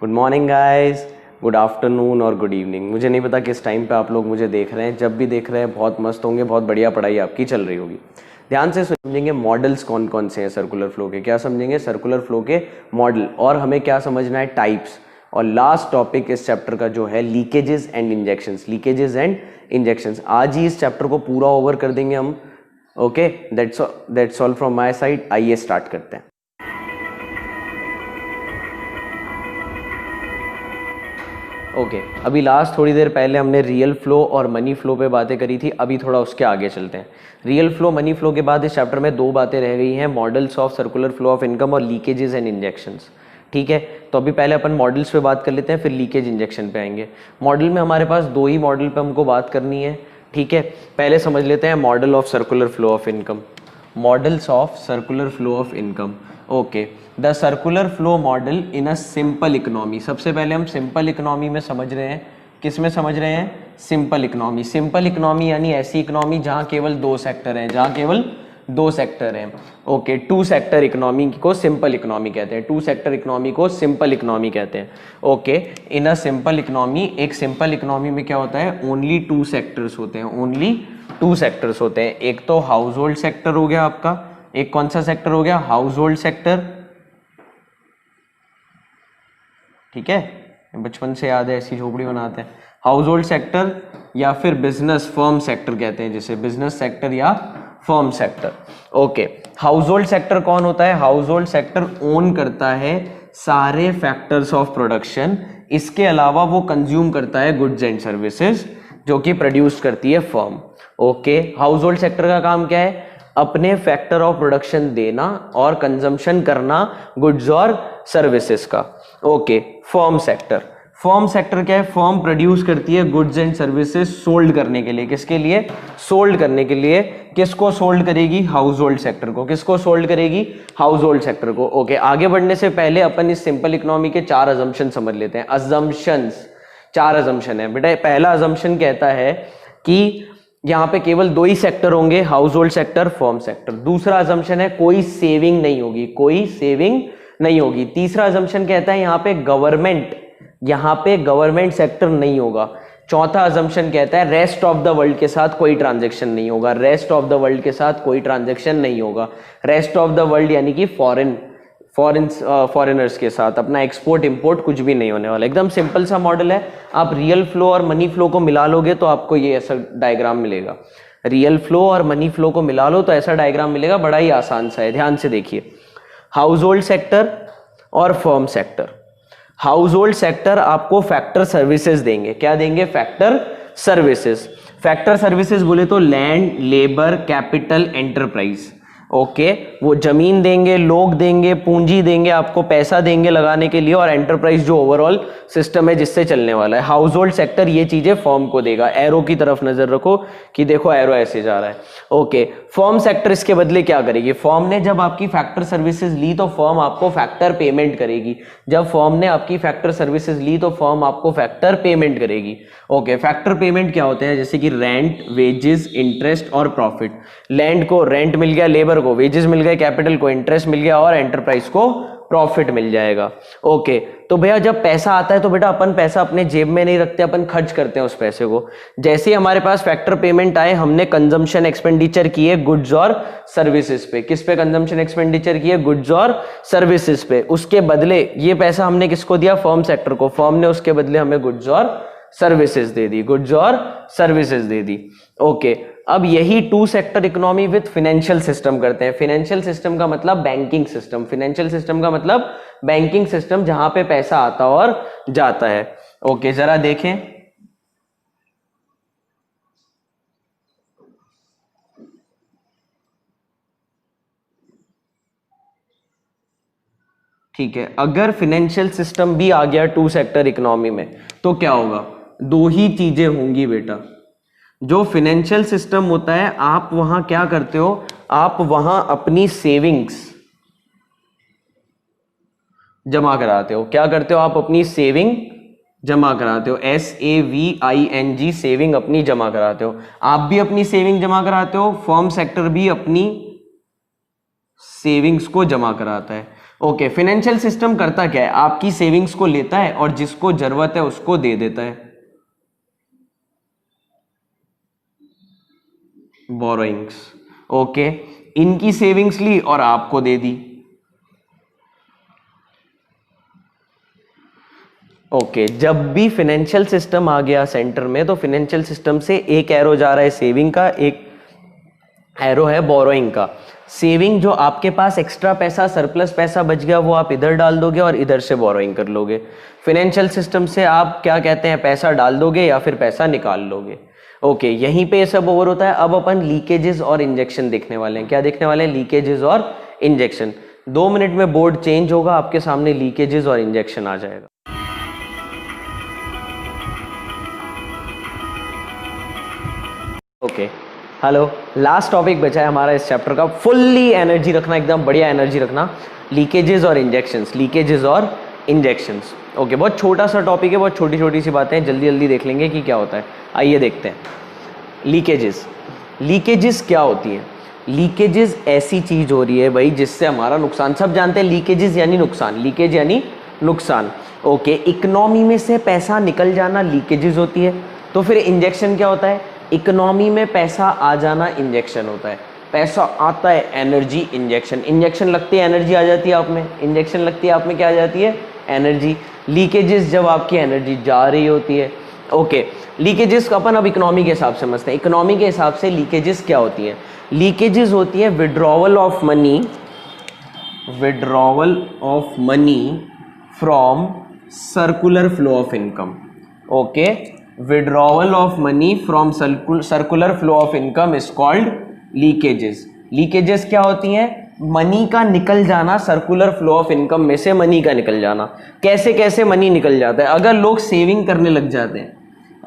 Good morning guys, good afternoon और good evening. मुझे नहीं पता किस टाइम पे आप लोग मुझे देख रहे हैं। जब भी देख रहे हैं बहुत मस्त होंगे, बहुत बढ़िया पढ़ाई आपकी चल रही होगी। ध्यान से समझेंगे मॉडल्स कौन कौन से हैं सर्कुलर फ्लो के। क्या समझेंगे? सर्कुलर फ्लो के मॉडल। और हमें क्या समझना है? टाइप्स। और लास्ट टॉपिक इस चैप्टर का जो है leakages and injections. Leakages and injections आज ही इस चैप्टर को पूरा ओवर कर देंगे हम। Okay, that's all from my side. आइए स्टार्ट करते हैं। ओके, अभी लास्ट थोड़ी देर पहले हमने रियल फ्लो और मनी फ्लो पे बातें करी थी। अभी थोड़ा उसके आगे चलते हैं। रियल फ्लो मनी फ्लो के बाद इस चैप्टर में दो बातें रह गई हैं, models of circular flow of income और लीकेजेस एंड इंजेक्शंस। ठीक है, तो अभी पहले अपन मॉडल्स पे बात कर लेते हैं, फिर लीकेज इंजेक्शन पे आएंगे। मॉडल में हमारे पास दो ही मॉडल पे हमको बात करनी है। ठीक है, पहले समझ लेते हैं model of circular flow of income. Models of circular flow of income. Okay, the circular flow model in a simple economy. सबसे पहले हम सिंपल इकोनॉमी में समझ रहे हैं। किस में समझ रहे हैं? Simple economy. सिंपल इकोनॉमी यानी ऐसी इकोनॉमी जहां केवल दो सेक्टर हैं, जहां केवल दो सेक्टर हैं। ओके, टू सेक्टर इकोनॉमी को सिंपल इकोनॉमी कहते हैं। टू सेक्टर इकोनॉमी को सिंपल इकोनॉमी कहते हैं। Okay, in a simple economy, एक सिंपल इकोनॉमी में क्या होता है? ओनली टू सेक्टर्स होते हैं। ओनली टू सेक्टर्स होते हैं। एक तो हाउस होल्ड सेक्टर हो गया आपका। एक कौन सा सेक्टर हो गया? House hold sector. ठीक है, बचपन से याद है, ऐसी झोपड़ी बनाते हैं। हाउस होल्ड सेक्टर या फिर बिजनेस फर्म सेक्टर कहते हैं जिसे, बिजनेस सेक्टर या firm sector. Okay, house hold sector कौन होता है? हाउस होल्ड सेक्टर ओन करता है सारे फैक्टर्स ऑफ प्रोडक्शन। इसके अलावा वो कंज्यूम करता है गुड्स एंड सर्विसेज जो कि प्रोड्यूस करती है firm. Okay, house hold sector का काम क्या है? अपने फैक्टर ऑफ प्रोडक्शन देना और कंजम्पशन करना गुड्स और सर्विसेज का। Okay, firm sector. Firm sector क्या है? फर्म प्रोड्यूस करती है गुड्स एंड सर्विसेज सोल्ड करने के लिए। किसके लिए? सोल्ड करने के लिए। किसको सोल्ड करेगी? हाउस होल्ड सेक्टर को। किसको सोल्ड करेगी? हाउस होल्ड सेक्टर को। ओके, आगे बढ़ने से पहले अपन इस सिंपल इकोनॉमी के चार अजम्पशन समझ लेते हैं। अजम्पशंस, चार अजम्पशन है बेटा। पहला अजम्पशन कहता है कि यहां पे केवल दो ही सेक्टर होंगे, house hold sector, firm sector. दूसरा अजम्पशन है कोई सेविंग नहीं होगी, कोई सेविंग नहीं होगी। तीसरा अजम्पशन कहता है यहां पे गवर्नमेंट सेक्टर नहीं होगा। चौथा अजम्पशन कहता है रेस्ट ऑफ द वर्ल्ड के साथ कोई ट्रांजैक्शन नहीं होगा। रेस्ट ऑफ द वर्ल्ड के साथ कोई ट्रांजैक्शन नहीं होगा। रेस्ट ऑफ द वर्ल्ड यानी कि फॉरेनर्स के साथ अपना एक्सपोर्ट इंपोर्ट कुछ भी नहीं होने वाला। एकदम सिंपल सा मॉडल है। आप रियल फ्लो और मनी फ्लो को मिला लोगे तो आपको ये ऐसा डायग्राम मिलेगा। रियल फ्लो और मनी फ्लो को मिला लो तो ऐसा डायग्राम मिलेगा। बड़ा ही आसान सा है, ध्यान से देखिए। हाउस होल्ड सेक्टर और firm sector. House hold sector आपको फैक्टर सर्विसेज देंगे। क्या देंगे? Factor services. फैक्टर सर्विसेज बोले तो land, labour, capital, enterprise. Okay, वो जमीन देंगे, लोग देंगे, पूंजी देंगे, आपको पैसा देंगे लगाने के लिए, और एंटरप्राइज जो ओवरऑल सिस्टम है जिससे चलने वाला है। हाउस होल्ड सेक्टर ये चीजें फर्म को देगा। एरो की तरफ नजर रखो कि देखो एरो ऐसे जा रहा है। ओके, फर्म सेक्टर इसके बदले क्या करेगी? फर्म ने जब आपकी फैक्टर सर्विसेज ली तो फर्म आपको फैक्टर पेमेंट करेगी। जब फर्म ने आपकी फैक्टर सर्विसेज ली तो फर्म आपको फैक्टर पेमेंट करेगी। ओके, फैक्टर पेमेंट क्या होते हैं? जैसे कि रेंट, वेजेस, इंटरेस्ट और प्रॉफिट। लैंड को रेंट मिल गया, लेबर को वेजेस मिल गए, कैपिटल को इंटरेस्ट मिल गया और एंटरप्राइज को प्रॉफिट मिल जाएगा। ओके, तो भैया जब पैसा आता है तो बेटा अपन पैसा अपने जेब में नहीं रखते, अपन खर्च करते हैं उस पैसे को। जैसे ही हमारे पास फैक्टर पेमेंट आए, हमने कंजम्पशन एक्सपेंडिचर किए गुड्स और सर्विसेज पे। किस पे कंजम्पशन एक्सपेंडिचर किए? गुड्स और सर्विसेज पे। उसके बदले ये पैसा हमने किसको दिया? फर्म सेक्टर को। फर्म ने उसके बदले हमें गुड्स और सर्विसेज दे दी। गुड्स और सर्विसेज दे दी। ओके, अब यही two sector economy with financial system करते हैं। फाइनेंशियल सिस्टम का मतलब बैंकिंग सिस्टम। फाइनेंशियल सिस्टम का मतलब बैंकिंग सिस्टम जहां पे पैसा आता और जाता है। ओके, जरा देखें। ठीक है, अगर फाइनेंशियल सिस्टम भी आ गया टू सेक्टर इकोनॉमी में तो क्या होगा? दो ही चीजें होंगी बेटा। जो फाइनेंशियल सिस्टम होता है, आप वहां क्या करते हो? आप वहां अपनी सेविंग्स जमा कराते हो। क्या करते हो? आप अपनी सेविंग जमा कराते हो। SAVING, सेविंग अपनी जमा कराते हो। आप भी अपनी सेविंग जमा कराते हो, फर्म सेक्टर भी अपनी सेविंग्स को जमा कराता है। ओके, फाइनेंशियल सिस्टम करता क्या है, आपकी सेविंग्स को लेता है और जिसको जरूरत है उसको दे देता है, बोरोइंग्स। ओके, इनकी सेविंग्स ली और आपको दे दी। ओके, जब भी फाइनेंशियल सिस्टम आ गया सेंटर में तो फाइनेंशियल सिस्टम से एक एरो जा रहा है सेविंग का, एक एरो है बोरोइंग का। सेविंग जो आपके पास एक्स्ट्रा पैसा सरप्लस पैसा बच गया वो आप इधर डाल दोगे और इधर से बोरोइंग कर लोगे। फाइनेंशियल सिस्टम से आप क्या कहते हैं, पैसा डाल दोगे या फिर पैसा निकाल लोगे। ओके, यहीं पे सब ओवर होता है। अब अपन लीकेजेस और इंजेक्शन देखने वाले हैं। क्या देखने वाले हैं, लीकेजेस और इंजेक्शन। 2 मिनट में बोर्ड चेंज होगा, आपके सामने लीकेजेस और इंजेक्शन आ जाएगा। ओके, हेलो, लास्ट टॉपिक बचा है हमारा इस चैप्टर का। फुल्ली एनर्जी रखना, एकदम बढ़िया एनर्जी रखना। लीकेजेस और इंजेक्शंस, लीकेजेस और इंजेक्शंस। ओके, बहुत छोटा सा टॉपिक है, बहुत छोटी छोटी सी बातें हैं, जल्दी जल्दी देख लेंगे कि क्या होता है। आइए देखते हैं। लीकेजेस, लीकेजेस क्या होती हैं। लीकेजेस ऐसी चीज हो रही है भाई जिससे हमारा नुकसान, सब जानते हैं लीकेजेस यानी नुकसान, लीकेज यानी नुकसान। ओके, इकोनॉमी में से पैसा निकल जाना लीकेजेस होती है। तो फिर इंजेक्शन क्या होता है, इकोनॉमी में पैसा आ जाना इंजेक्शन होता है। पैसा आता है, एनर्जी, इंजेक्शन। इंजेक्शन लगती है, एनर्जी आ जाती है आप में। इंजेक्शन लगती है, आप में क्या आ जाती है, एनर्जी। लीकेजेस जब आपकी एनर्जी जा रही होती है। ओके, लीकेजेस अपन अब इकोनॉमी के हिसाब से समझते हैं। इकोनॉमी के हिसाब से लीकेजेस क्या होती है, लीकेजेस होती है withdrawal of money, withdrawal of money from circular flow of income. Okay, withdrawal of money from circular flow of income is called leakages। Leakages क्या होती हैं, मनी का निकल जाना, सर्कुलर फ्लो ऑफ इनकम में से मनी का निकल जाना। कैसे कैसे मनी निकल जाता है, अगर लोग सेविंग करने लग जाते हैं,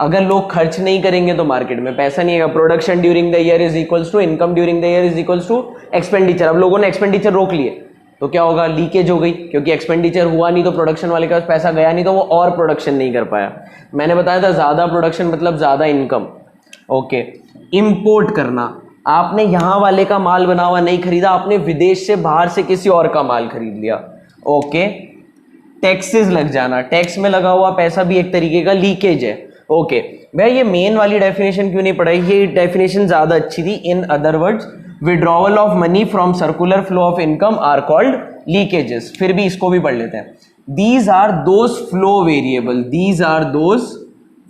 अगर लोग खर्च नहीं करेंगे तो मार्केट में पैसा नहीं आएगा। Production during the year is equals to income during the year is equals to expenditure. अब लोगों ने एक्सपेंडिचर रोक लिए तो क्या होगा, लीकेज हो गई, क्योंकि एक्सपेंडिचर हुआ नहीं तो प्रोडक्शन वाले के पास पैसा गया नहीं तो वो और प्रोडक्शन नहीं कर पाया। मैंने बताया था ज्यादा प्रोडक्शन मतलब ज्यादा इनकम। ओके, इंपोर्ट करना, आपने यहां वाले का माल बना हुआ नहीं खरीदा, आपने विदेश से बाहर से किसी और का माल खरीद लिया। ओके, टैक्सेस लग जाना, टैक्स में लगा हुआ पैसा भी एक तरीके का लीकेज है। ओके भैया, ये मेन वाली डेफिनेशन क्यों नहीं पढ़ाई, ये डेफिनेशन ज्यादा अच्छी थी। In other words, withdrawal of money from circular flow of income are called leakages। फिर भी इसको भी पढ़ लेते हैं। These are those flow variable, these are those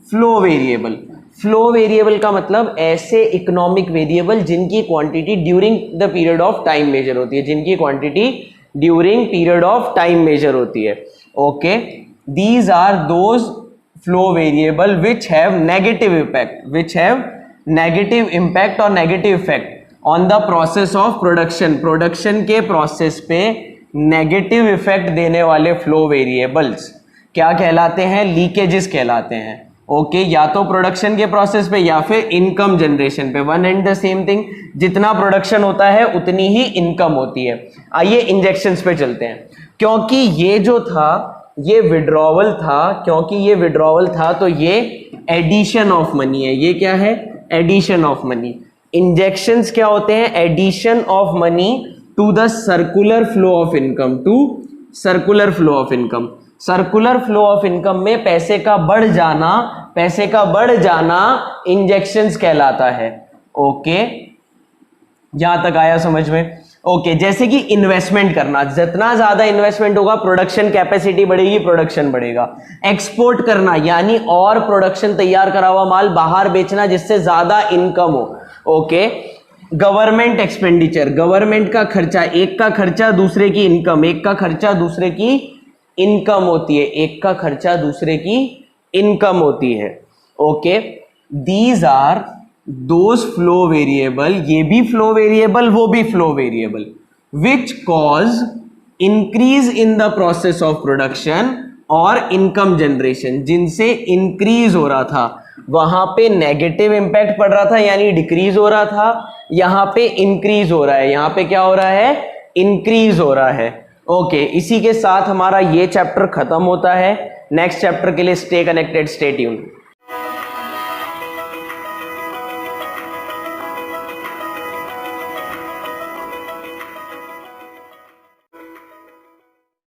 flow variable। flow variable का मतलब ऐसे इकोनॉमिक वेरिएबल जिनकी quantity during the period of time measure होती है, जिनकी quantity during period of time measure होती है। Okay, these are those flow variable which have negative impact, which have negative impact or negative effect on the process of production. Production के process पे negative effect देने वाले flow variables क्या कहलाते हैं, leakages कहलाते हैं। ओके, या तो प्रोडक्शन के प्रोसेस पे या फिर इनकम जनरेशन पे, one and the same thing. जितना प्रोडक्शन होता है उतनी ही इनकम होती है। आइए इंजेक्शंस पे चलते हैं। क्योंकि ये जो था ये विड्रॉवल था, क्योंकि ये विड्रॉवल था तो ये एडिशन ऑफ मनी है। ये क्या है, एडिशन ऑफ मनी। इंजेक्शंस क्या होते हैं, addition of money to the circular flow of income, to circular flow of income. Circular flow of income में पैसे का बढ़ जाना, पैसे का बढ़ जाना इंजेक्शंस कहलाता है। ओके, यहां तक आया समझ में। ओके, जैसे कि इन्वेस्टमेंट करना, जितना ज्यादा इन्वेस्टमेंट होगा प्रोडक्शन कैपेसिटी बढ़ेगी, प्रोडक्शन बढ़ेगा। एक्सपोर्ट करना यानी और प्रोडक्शन तैयार करा हुआ माल बाहर बेचना जिससे ज्यादा इनकम हो। ओके, गवर्नमेंट एक्सपेंडिचर, गवर्नमेंट का खर्चा, एक का खर्चा दूसरे की इनकम, एक का खर्चा दूसरे की इनकम होती है, एक का खर्चा दूसरे की इनकम होती है। Okay, these are those flow variable, ये भी फ्लो वेरिएबल वो भी flow variable, which cause increase in the process of production और इनकम जनरेशन, जिनसे इंक्रीज हो रहा था वहां पे नेगेटिव इंपैक्ट पड़ रहा था यानी डिक्रीज हो रहा था, यहां पे इंक्रीज हो रहा है, यहां पे क्या हो रहा है, इंक्रीज हो रहा है। ओके, इसी के साथ हमारा ये चैप्टर खत्म होता है। नेक्स्ट चैप्टर के लिए स्टे कनेक्टेड, स्टे ट्यून्ड।